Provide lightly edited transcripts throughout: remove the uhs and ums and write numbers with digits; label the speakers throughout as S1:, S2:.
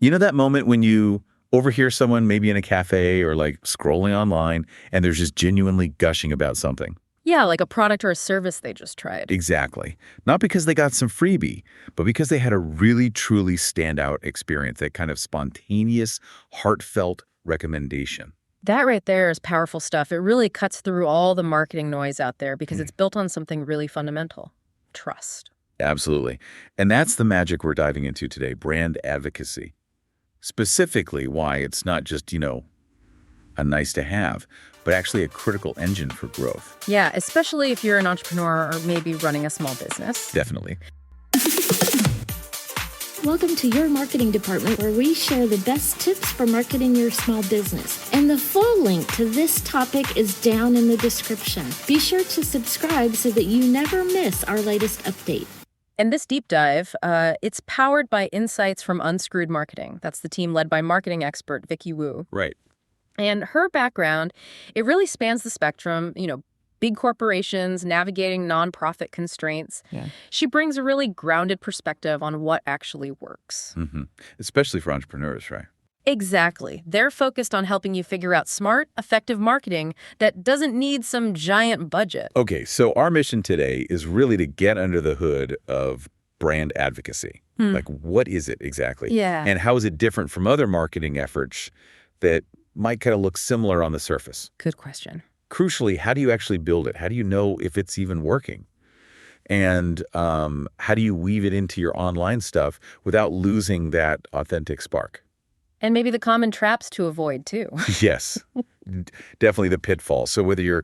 S1: You know that moment when you overhear someone maybe in a cafe or like scrolling online and they're just genuinely gushing about something?
S2: Yeah, like a product or a service they just tried.
S1: Exactly. Not because they got some freebie, but because they had a really, truly standout experience, that kind of spontaneous, heartfelt recommendation.
S2: That right there is powerful stuff. It really cuts through all the marketing noise out there because it's built on something really fundamental: trust.
S1: Absolutely. And that's the magic we're diving into today, brand advocacy. Specifically why it's not just, a nice to have, but actually a critical engine for growth.
S2: Yeah, especially if you're an entrepreneur or maybe running a small business.
S1: Definitely.
S3: Welcome to your marketing department, where we share the best tips for marketing your small business. And the full link to this topic is down in the description. Be sure to subscribe so that you never miss our latest update.
S2: And this deep dive, it's powered by insights from Unscrewed Marketing. That's the team led by marketing expert Vicky Wu.
S1: Right.
S2: And her background, it really spans the spectrum, big corporations, navigating nonprofit constraints.
S1: Yeah.
S2: She brings a really grounded perspective on what actually works.
S1: Mm-hmm. Especially for entrepreneurs, right?
S2: Exactly. They're focused on helping you figure out smart, effective marketing that doesn't need some giant budget.
S1: Okay, so our mission today is really to get under the hood of brand advocacy. Like, what is it exactly?
S2: Yeah.
S1: And how is it different from other marketing efforts that might kind of look similar on the surface?
S2: Good question.
S1: Crucially, how do you actually build it? How do you know if it's even working? And how do you weave it into your online stuff without losing that authentic spark?
S2: And maybe the common traps to avoid, too.
S1: Yes, definitely the pitfall. So whether you're,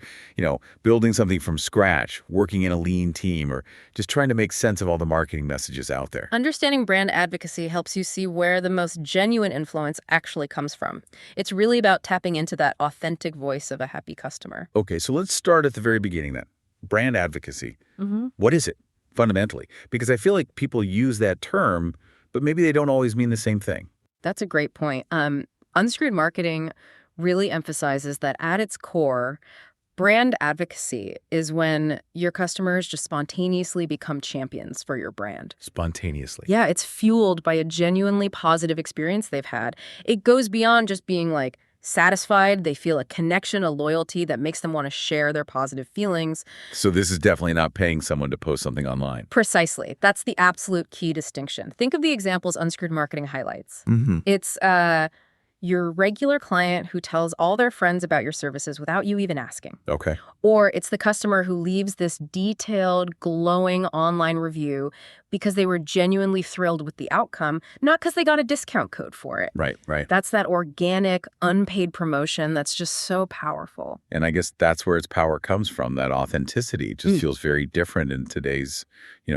S1: building something from scratch, working in a lean team, or just trying to make sense of all the marketing messages out there.
S2: Understanding brand advocacy helps you see where the most genuine influence actually comes from. It's really about tapping into that authentic voice of a happy customer.
S1: Okay, so let's start at the very beginning then. Brand advocacy.
S2: Mm-hmm.
S1: What is it, fundamentally? Because I feel like people use that term, but maybe they don't always mean the same thing.
S2: That's a great point. Unscrewed Marketing really emphasizes that at its core, brand advocacy is when your customers just spontaneously become champions for your brand.
S1: Spontaneously.
S2: Yeah, it's fueled by a genuinely positive experience they've had. It goes beyond just being satisfied. They feel a connection, a loyalty that makes them want to share their positive feelings.
S1: So this is definitely not paying someone to post something online.
S2: Precisely. That's the absolute key distinction. Think of the examples Unscrewed Marketing highlights.
S1: Mm-hmm.
S2: It's your regular client who tells all their friends about your services without you even asking.
S1: Okay.
S2: Or it's the customer who leaves this detailed, glowing online review because they were genuinely thrilled with the outcome, not because they got a discount code for it.
S1: Right.
S2: That's that organic, unpaid promotion that's just so powerful.
S1: And I guess that's where its power comes from, that authenticity. It just feels very different in today's,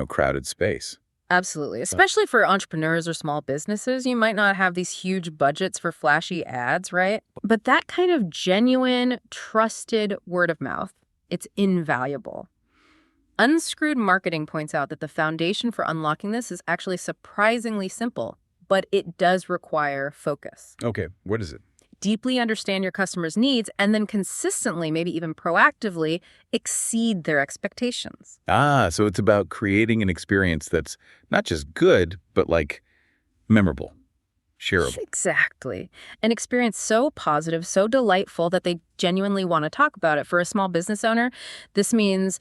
S1: crowded space.
S2: Absolutely. Especially for entrepreneurs or small businesses, you might not have these huge budgets for flashy ads, right? But that kind of genuine, trusted word of mouth, it's invaluable. Unscrewed Marketing points out that the foundation for unlocking this is actually surprisingly simple, but it does require focus.
S1: Okay. What is it?
S2: Deeply understand your customers' needs and then consistently, maybe even proactively, exceed their expectations.
S1: So it's about creating an experience that's not just good, but memorable, shareable.
S2: Exactly. An experience so positive, so delightful that they genuinely want to talk about it. For a small business owner, this means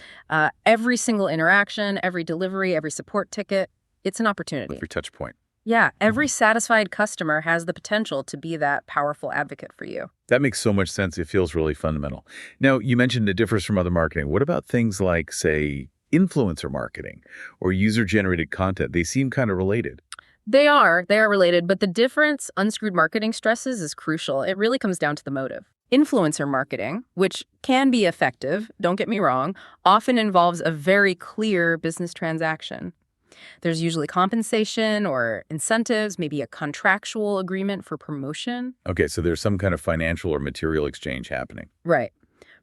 S2: every single interaction, every delivery, every support ticket, it's an opportunity.
S1: Every touch point.
S2: Yeah, every satisfied customer has the potential to be that powerful advocate for you.
S1: That makes so much sense. It feels really fundamental. Now, you mentioned it differs from other marketing. What about things like, say, influencer marketing or user-generated content? They seem kind of related.
S2: They are related, but the difference Unscrewed Marketing stresses is crucial. It really comes down to the motive. Influencer marketing, which can be effective, don't get me wrong, often involves a very clear business transaction. There's usually compensation or incentives, maybe a contractual agreement for promotion.
S1: Okay, so there's some kind of financial or material exchange happening.
S2: Right.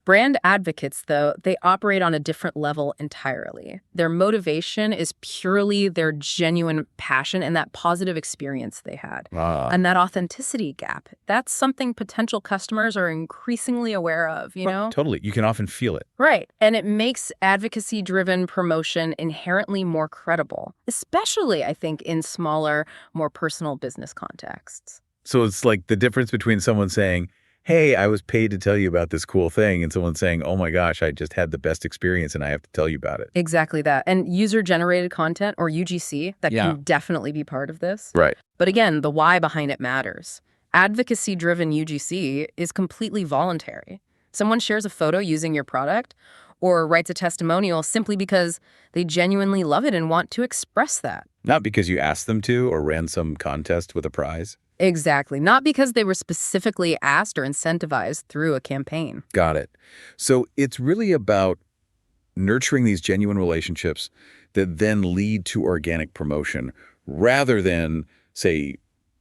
S2: Brand advocates, though, they operate on a different level entirely. Their motivation is purely their genuine passion and that positive experience they had. And that authenticity gap, that's something potential customers are increasingly aware of, you know?
S1: Totally. You can often feel it.
S2: Right. And it makes advocacy-driven promotion inherently more credible, especially, I think, in smaller, more personal business contexts.
S1: So it's like the difference between someone saying, hey, I was paid to tell you about this cool thing, and someone saying, oh my gosh, I just had the best experience and I have to tell you about it.
S2: Exactly that. And user-generated content, or UGC, that can definitely be part of this.
S1: Right.
S2: But again, the why behind it matters. Advocacy-driven UGC is completely voluntary. Someone shares a photo using your product or writes a testimonial simply because they genuinely love it and want to express that.
S1: Not because you asked them to or ran some contest with a prize.
S2: Exactly. Not because they were specifically asked or incentivized through a campaign.
S1: Got it. So it's really about nurturing these genuine relationships that then lead to organic promotion rather than, say,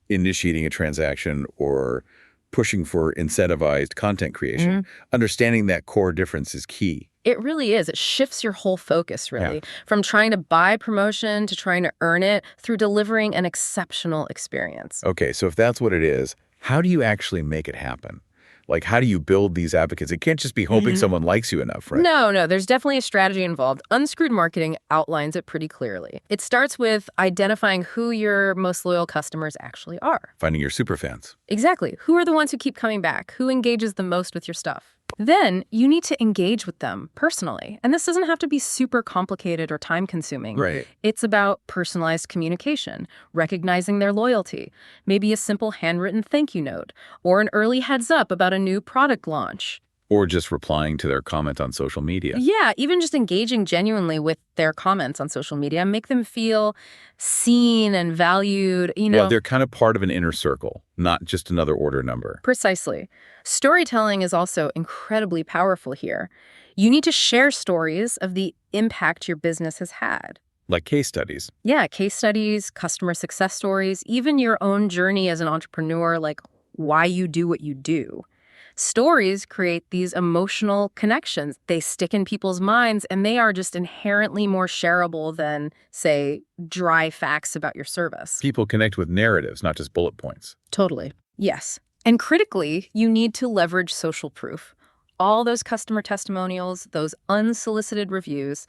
S1: initiating a transaction or pushing for incentivized content creation. Understanding that core difference is key.
S2: It really is. It shifts your whole focus, really, from trying to buy promotion to trying to earn it through delivering an exceptional experience.
S1: Okay, so if that's what it is, how do you actually make it happen? Like, how do you build these advocates? It can't just be hoping someone likes you enough, right?
S2: No, there's definitely a strategy involved. Unscrewed Marketing outlines it pretty clearly. It starts with identifying who your most loyal customers actually are.
S1: Finding your superfans.
S2: Exactly. Who are the ones who keep coming back? Who engages the most with your stuff? Then you need to engage with them personally. And this doesn't have to be super complicated or time-consuming.
S1: Right.
S2: It's about personalized communication, recognizing their loyalty, maybe a simple handwritten thank you note, or an early heads up about a new product launch.
S1: Or just replying to their comment on social media.
S2: Yeah, even just engaging genuinely with their comments on social media, make them feel seen and valued, you know.
S1: Well, they're kind of part of an inner circle, not just another order number.
S2: Precisely. Storytelling is also incredibly powerful here. You need to share stories of the impact your business has had.
S1: Like case studies.
S2: Yeah, case studies, customer success stories, even your own journey as an entrepreneur, like why you do what you do. Stories create these emotional connections. They stick in people's minds, and they are just inherently more shareable than, say, dry facts about your service.
S1: People connect with narratives, not just bullet points.
S2: Totally. Yes. And critically, you need to leverage social proof. All those customer testimonials, those unsolicited reviews,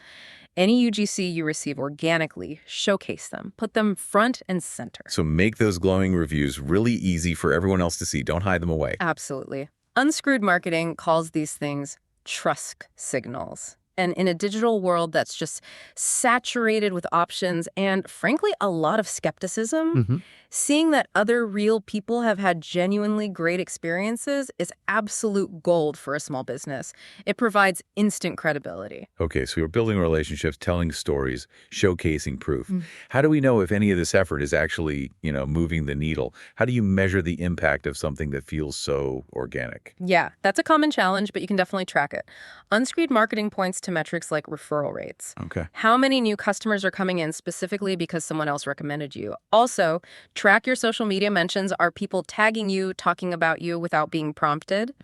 S2: any UGC you receive organically, showcase them. Put them front and center.
S1: So make those glowing reviews really easy for everyone else to see. Don't hide them away.
S2: Absolutely. Unscrewed Marketing calls these things trust signals. And in a digital world that's just saturated with options and, frankly, a lot of skepticism, seeing that other real people have had genuinely great experiences is absolute gold for a small business. It provides instant credibility.
S1: Okay, so you're building relationships, telling stories, showcasing proof. How do we know if any of this effort is actually, moving the needle? How do you measure the impact of something that feels so organic?
S2: Yeah, that's a common challenge, but you can definitely track it. Unscrewed Marketing points to metrics like referral rates.
S1: Okay.
S2: How many new customers are coming in specifically because someone else recommended you? Also, track your social media mentions. Are people tagging you, talking about you without being prompted?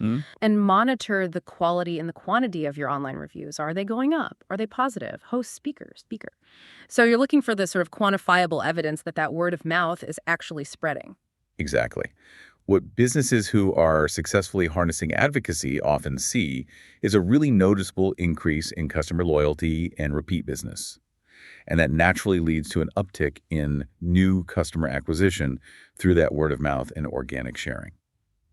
S2: And monitor the quality and the quantity of your online reviews. Are they going up? Are they positive? Host, speaker. So you're looking for the sort of quantifiable evidence that word of mouth is actually spreading.
S1: Exactly. What businesses who are successfully harnessing advocacy often see is a really noticeable increase in customer loyalty and repeat business. And that naturally leads to an uptick in new customer acquisition through that word of mouth and organic sharing.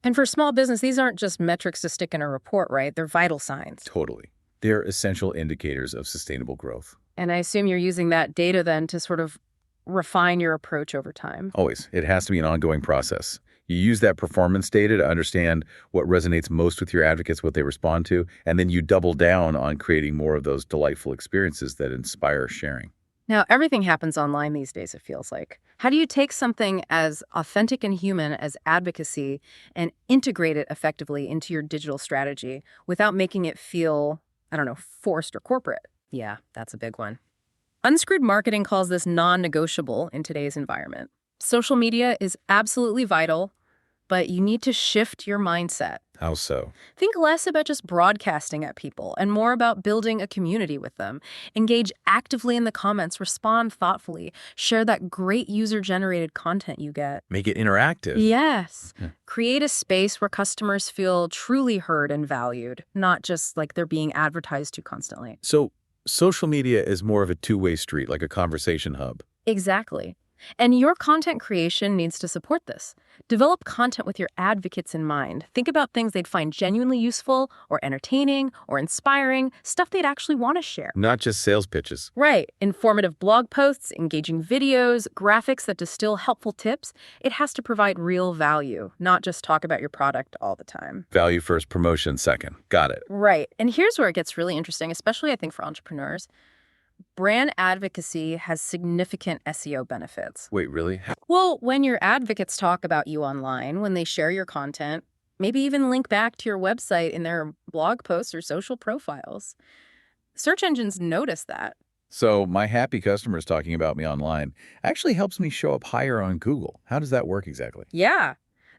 S2: And for small business, these aren't just metrics to stick in a report, right? They're vital signs.
S1: Totally. They're essential indicators of sustainable growth.
S2: And I assume you're using that data then to sort of refine your approach over time.
S1: Always. It has to be an ongoing process. You use that performance data to understand what resonates most with your advocates, what they respond to, and then you double down on creating more of those delightful experiences that inspire sharing.
S2: Now, everything happens online these days, it feels like. How do you take something as authentic and human as advocacy and integrate it effectively into your digital strategy without making it feel, forced or corporate? Yeah, that's a big one. Unscrewed Marketing calls this non-negotiable in today's environment. Social media is absolutely vital, but you need to shift your mindset.
S1: How so?
S2: Think less about just broadcasting at people and more about building a community with them. Engage actively in the comments, respond thoughtfully, share that great user-generated content you get.
S1: Make it interactive.
S2: Yes. Create a space where customers feel truly heard and valued, not just like they're being advertised to constantly.
S1: So social media is more of a two-way street, like a conversation hub.
S2: Exactly. And your content creation needs to support this. Develop content with your advocates in mind. Think about things they'd find genuinely useful or entertaining or inspiring, stuff they'd actually want to share.
S1: Not just sales pitches.
S2: Right. Informative blog posts, engaging videos, graphics that distill helpful tips. It has to provide real value, not just talk about your product all the time.
S1: Value first, promotion second. Got it.
S2: Right. And here's where it gets really interesting, especially I think for entrepreneurs. Brand advocacy has significant SEO benefits.
S1: Wait, really?
S2: Well, when your advocates talk about you online, when they share your content, maybe even link back to your website in their blog posts or social profiles, search engines notice that.
S1: So my happy customers talking about me online actually helps me show up higher on Google. How does that work exactly?
S2: Yeah.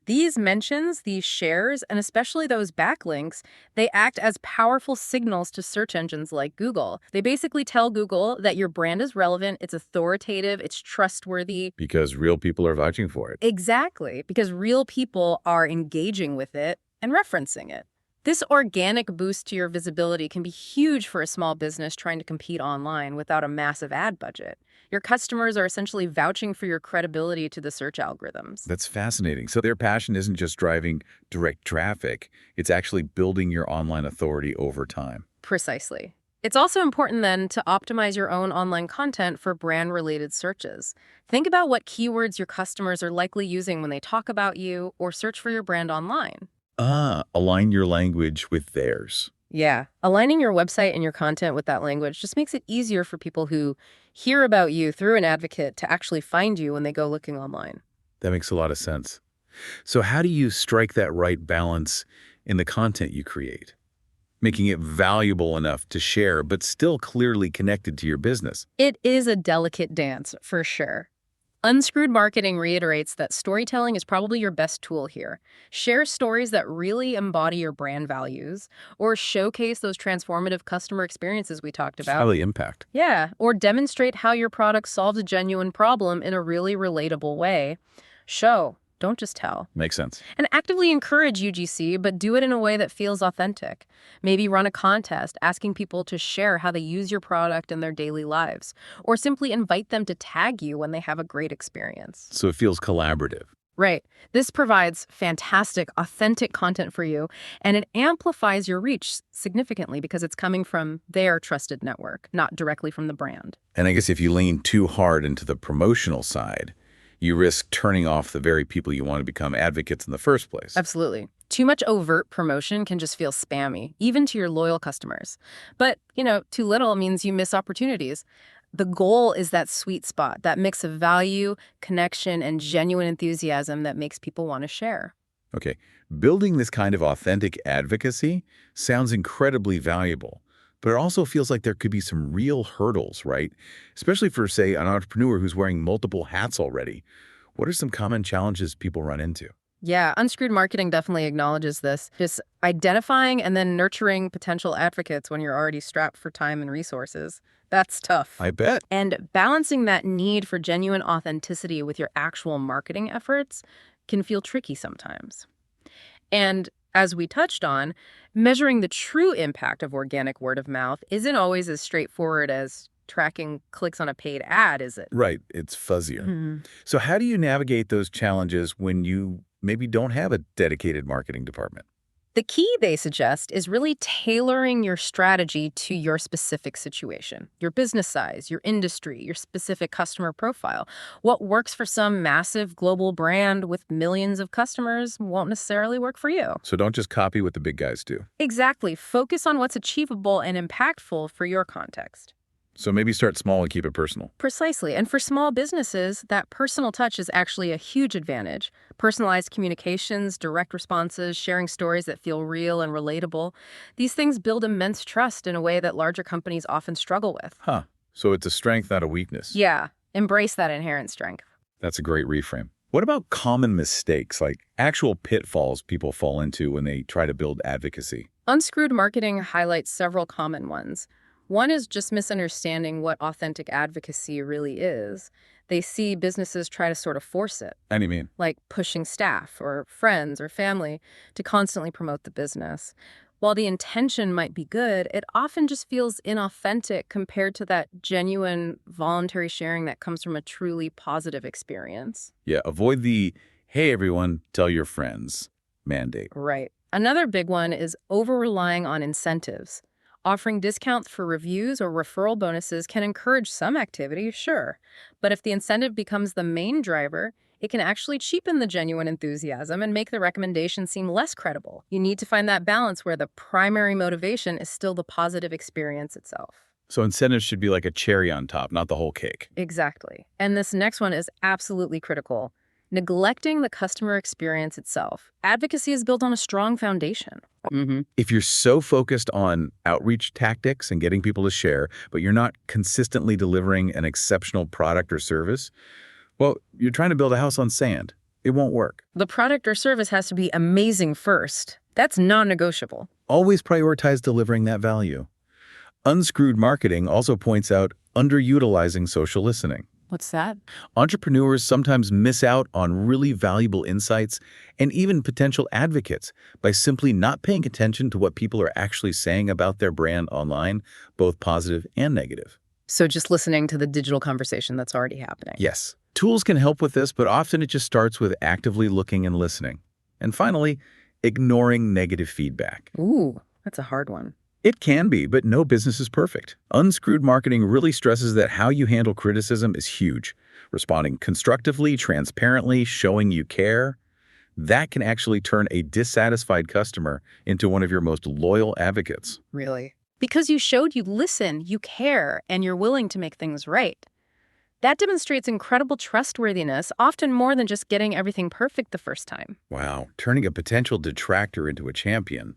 S2: These mentions, these shares, and especially those backlinks, they act as powerful signals to search engines like Google. They basically tell Google that your brand is relevant, it's authoritative, it's trustworthy.
S1: Because real people are vouching for it.
S2: Exactly, because real people are engaging with it and referencing it. This organic boost to your visibility can be huge for a small business trying to compete online without a massive ad budget. Your customers are essentially vouching for your credibility to the search algorithms.
S1: That's fascinating. So their passion isn't just driving direct traffic, it's actually building your online authority over time.
S2: Precisely. It's also important then to optimize your own online content for brand-related searches. Think about what keywords your customers are likely using when they talk about you or search for your brand online.
S1: Align your language with theirs.
S2: Yeah. Aligning your website and your content with that language just makes it easier for people who hear about you through an advocate to actually find you when they go looking online.
S1: That makes a lot of sense. So how do you strike that right balance in the content you create, making it valuable enough to share but still clearly connected to your business?
S2: It is a delicate dance, for sure. Unscrewed Marketing reiterates that storytelling is probably your best tool here. Share stories that really embody your brand values, or showcase those transformative customer experiences we talked about.
S1: Highly impact.
S2: Yeah, or demonstrate how your product solves a genuine problem in a really relatable way. Show, don't just tell.
S1: Makes sense.
S2: And actively encourage UGC, but do it in a way that feels authentic. Maybe run a contest asking people to share how they use your product in their daily lives, or simply invite them to tag you when they have a great experience.
S1: So it feels collaborative.
S2: Right. This provides fantastic, authentic content for you, and it amplifies your reach significantly because it's coming from their trusted network, not directly from the brand.
S1: And I guess if you lean too hard into the promotional side, you risk turning off the very people you want to become advocates in the first place.
S2: Absolutely. Too much overt promotion can just feel spammy, even to your loyal customers. But, too little means you miss opportunities. The goal is that sweet spot, that mix of value, connection, and genuine enthusiasm that makes people want to share.
S1: Okay, building this kind of authentic advocacy sounds incredibly valuable, but it also feels like there could be some real hurdles, right? Especially for, say, an entrepreneur who's wearing multiple hats already. What are some common challenges people run into?
S2: Yeah, Unscrewed Marketing definitely acknowledges this. Just identifying and then nurturing potential advocates when you're already strapped for time and resources. That's tough.
S1: I bet.
S2: And balancing that need for genuine authenticity with your actual marketing efforts can feel tricky sometimes. And as we touched on, measuring the true impact of organic word of mouth isn't always as straightforward as tracking clicks on a paid ad, is it?
S1: Right, it's fuzzier. So how do you navigate those challenges when you maybe don't have a dedicated marketing department?
S2: The key, they suggest, is really tailoring your strategy to your specific situation, your business size, your industry, your specific customer profile. What works for some massive global brand with millions of customers won't necessarily work for you.
S1: So don't just copy what the big guys do.
S2: Exactly. Focus on what's achievable and impactful for your context.
S1: So maybe start small and keep it personal.
S2: Precisely. And for small businesses, that personal touch is actually a huge advantage. Personalized communications, direct responses, sharing stories that feel real and relatable. These things build immense trust in a way that larger companies often struggle with.
S1: So it's a strength, not a weakness.
S2: Yeah. Embrace that inherent strength.
S1: That's a great reframe. What about common mistakes, like actual pitfalls people fall into when they try to build advocacy?
S2: Unscrewed marketing highlights several common ones. One is just misunderstanding what authentic advocacy really is. They see businesses try to sort of force it,
S1: What do you mean?
S2: like pushing staff or friends or family to constantly promote the business. While the intention might be good, it often just feels inauthentic compared to that genuine voluntary sharing that comes from a truly positive experience.
S1: Yeah, avoid the, hey everyone, tell your friends mandate.
S2: Right. Another big one is over-relying on incentives. Offering discounts for reviews or referral bonuses can encourage some activity, sure. But if the incentive becomes the main driver, it can actually cheapen the genuine enthusiasm and make the recommendation seem less credible. You need to find that balance where the primary motivation is still the positive experience itself.
S1: So incentives should be like a cherry on top, not the whole cake.
S2: Exactly. And this next one is absolutely critical. Neglecting the customer experience itself. Advocacy is built on a strong foundation.
S1: If you're so focused on outreach tactics and getting people to share, but you're not consistently delivering an exceptional product or service, well, you're trying to build a house on sand. It won't work.
S2: The product or service has to be amazing first. That's non-negotiable.
S1: Always prioritize delivering that value. Unscrewed marketing also points out underutilizing social listening.
S2: What's that?
S1: Entrepreneurs sometimes miss out on really valuable insights and even potential advocates by simply not paying attention to what people are actually saying about their brand online, both positive and negative.
S2: So just listening to the digital conversation that's already happening.
S1: Yes, tools can help with this, but often it just starts with actively looking and listening. And finally, ignoring negative feedback.
S2: Ooh, that's a hard one.
S1: It can be, but no business is perfect. Unscrewed marketing really stresses that how you handle criticism is huge. Responding constructively, transparently, showing you care, that can actually turn a dissatisfied customer into one of your most loyal advocates.
S2: Really? Because you showed you listen, you care, and you're willing to make things right. That demonstrates incredible trustworthiness, often more than just getting everything perfect the first time.
S1: Wow, turning a potential detractor into a champion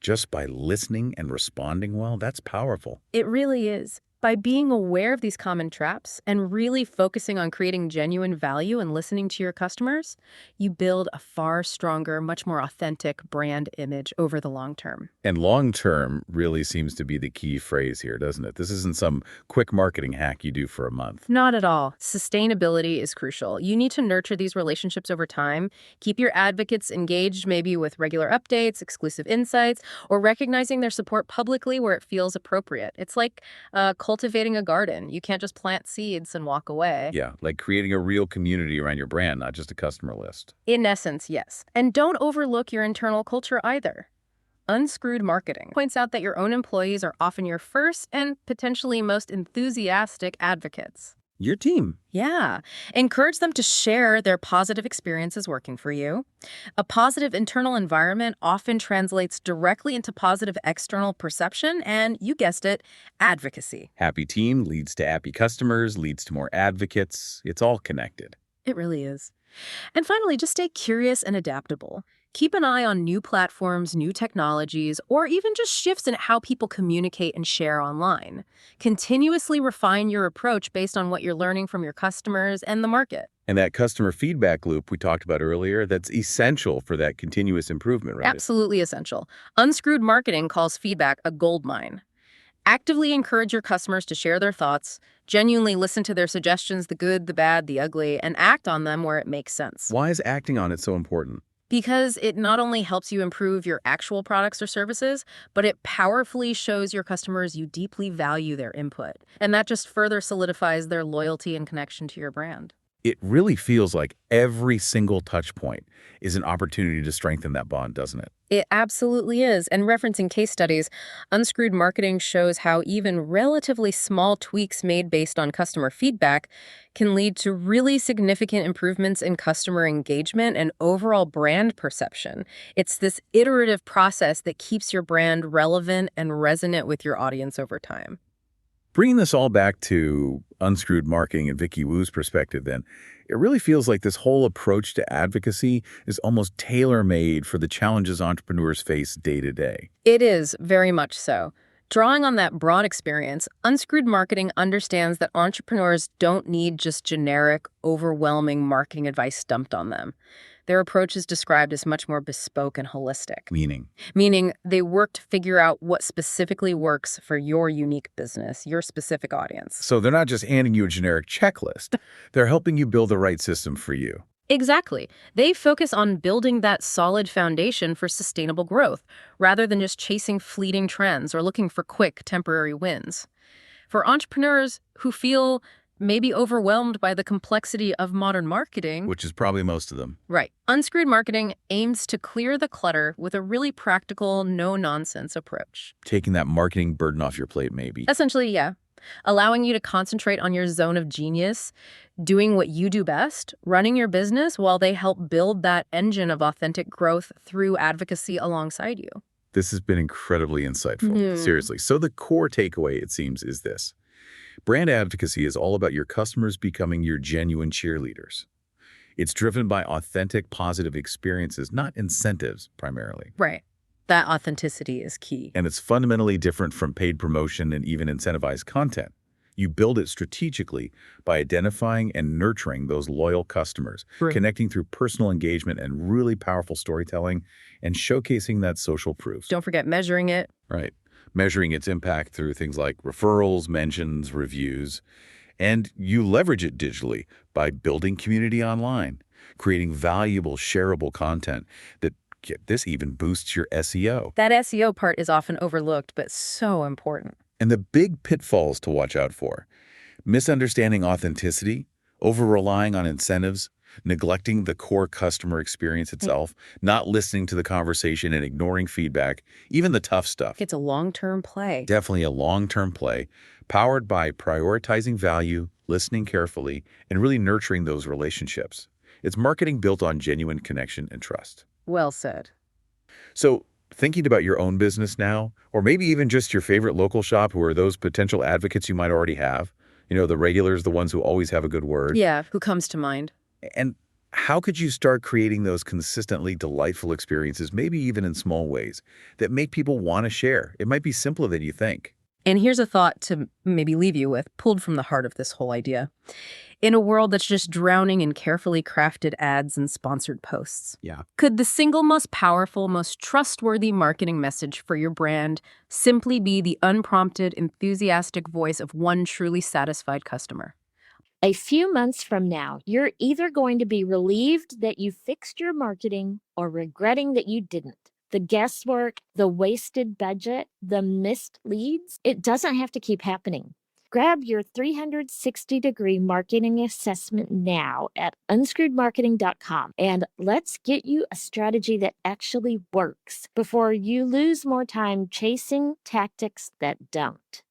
S1: just by listening and responding well, that's powerful.
S2: It really is. By being aware of these common traps and really focusing on creating genuine value and listening to your customers, you build a far stronger, much more authentic brand image over the long term.
S1: And long-term really seems to be the key phrase here, doesn't it? This isn't some quick marketing hack you do for a month.
S2: Not at all. Sustainability is crucial. You need to nurture these relationships over time, keep your advocates engaged maybe with regular updates, exclusive insights, or recognizing their support publicly where it feels appropriate. It's like cultivating a garden. You can't just plant seeds and walk away.
S1: Yeah, like creating a real community around your brand, not just a customer list.
S2: In essence, yes. And don't overlook your internal culture either. Unscrewed marketing points out that your own employees are often your first and potentially most enthusiastic advocates.
S1: Your team.
S2: Yeah. Encourage them to share their positive experiences working for you. A positive internal environment often translates directly into positive external perception and, you guessed it, advocacy.
S1: Happy team leads to happy customers, leads to more advocates. It's all connected.
S2: It really is. And finally, just stay curious and adaptable. Keep an eye on new platforms, new technologies, or even just shifts in how people communicate and share online. Continuously refine your approach based on what you're learning from your customers and the market.
S1: And that customer feedback loop we talked about earlier, that's essential for that continuous improvement, right?
S2: Absolutely essential. Unscrewed marketing calls feedback a goldmine. Actively encourage your customers to share their thoughts, genuinely listen to their suggestions, the good, the bad, the ugly, and act on them where it makes sense.
S1: Why is acting on it so important?
S2: Because it not only helps you improve your actual products or services, but it powerfully shows your customers you deeply value their input. And that just further solidifies their loyalty and connection to your brand.
S1: It really feels like every single touch point is an opportunity to strengthen that bond, doesn't it?
S2: It absolutely is. And referencing case studies, Unscrewed Marketing shows how even relatively small tweaks made based on customer feedback can lead to really significant improvements in customer engagement and overall brand perception. It's this iterative process that keeps your brand relevant and resonant with your audience over time.
S1: Bringing this all back to Unscrewed Marketing and Vicky Wu's perspective then, it really feels like this whole approach to advocacy is almost tailor-made for the challenges entrepreneurs face day to day.
S2: It is, very much so. Drawing on that broad experience, Unscrewed Marketing understands that entrepreneurs don't need just generic, overwhelming marketing advice dumped on them. Their approach is described as much more bespoke and holistic,
S1: Meaning,
S2: meaning they work to figure out what specifically works for your unique business, your specific audience.
S1: so they're not just handing you a generic checklist. They're helping you build the right system for you.
S2: Exactly. They focus on building that solid foundation for sustainable growth, rather than just chasing fleeting trends or looking for quick, temporary wins. For entrepreneurs who feel maybe overwhelmed by the complexity of modern marketing,
S1: Which is probably most of them.
S2: right, Unscrewed Marketing aims to clear the clutter with a really practical, no-nonsense approach.
S1: Taking that marketing burden off your plate, maybe.
S2: Essentially, yeah. Allowing you to concentrate on your zone of genius, doing what you do best, running your business while they help build that engine of authentic growth through advocacy alongside you.
S1: This has been incredibly insightful. Seriously. So the core takeaway, it seems, is this. Brand advocacy is all about your customers becoming your genuine cheerleaders. It's driven by authentic, positive experiences, not incentives, primarily.
S2: Right. That authenticity is key.
S1: And it's fundamentally different from paid promotion and even incentivized content. You build it strategically by identifying and nurturing those loyal customers,
S2: Right.
S1: connecting through personal engagement and really powerful storytelling, and showcasing that social proof.
S2: Don't forget measuring it.
S1: Right. Measuring its impact through things like referrals, mentions, reviews. And you leverage it digitally by building community online, creating valuable, shareable content that, get this, even boosts your SEO.
S2: That SEO part is often overlooked, but so important.
S1: And the big pitfalls to watch out for: misunderstanding authenticity, over-relying on incentives, neglecting the core customer experience itself, not listening to the conversation and ignoring feedback, even the tough stuff.
S2: It's a long-term play.
S1: Definitely a long-term play, powered by prioritizing value, listening carefully, and really nurturing those relationships. It's marketing built on genuine connection and trust.
S2: Well said.
S1: So, thinking about your own business now, or maybe even just your favorite local shop, who are those potential advocates you might already have, the regulars, the ones who always have a good word.
S2: Yeah, who comes to mind?
S1: And how could you start creating those consistently delightful experiences, maybe even in small ways, that make people want to share? It might be simpler than you think.
S2: And here's a thought to maybe leave you with, pulled from the heart of this whole idea. In a world that's just drowning in carefully crafted ads and sponsored posts,
S1: Yeah.
S2: could the single most powerful, most trustworthy marketing message for your brand simply be the unprompted, enthusiastic voice of one truly satisfied customer?
S3: A few months from now, you're either going to be relieved that you fixed your marketing or regretting that you didn't. The guesswork, the wasted budget, the missed leads, it doesn't have to keep happening. Grab your 360-degree marketing assessment now at unscrewedmarketing.com, and let's get you a strategy that actually works before you lose more time chasing tactics that don't.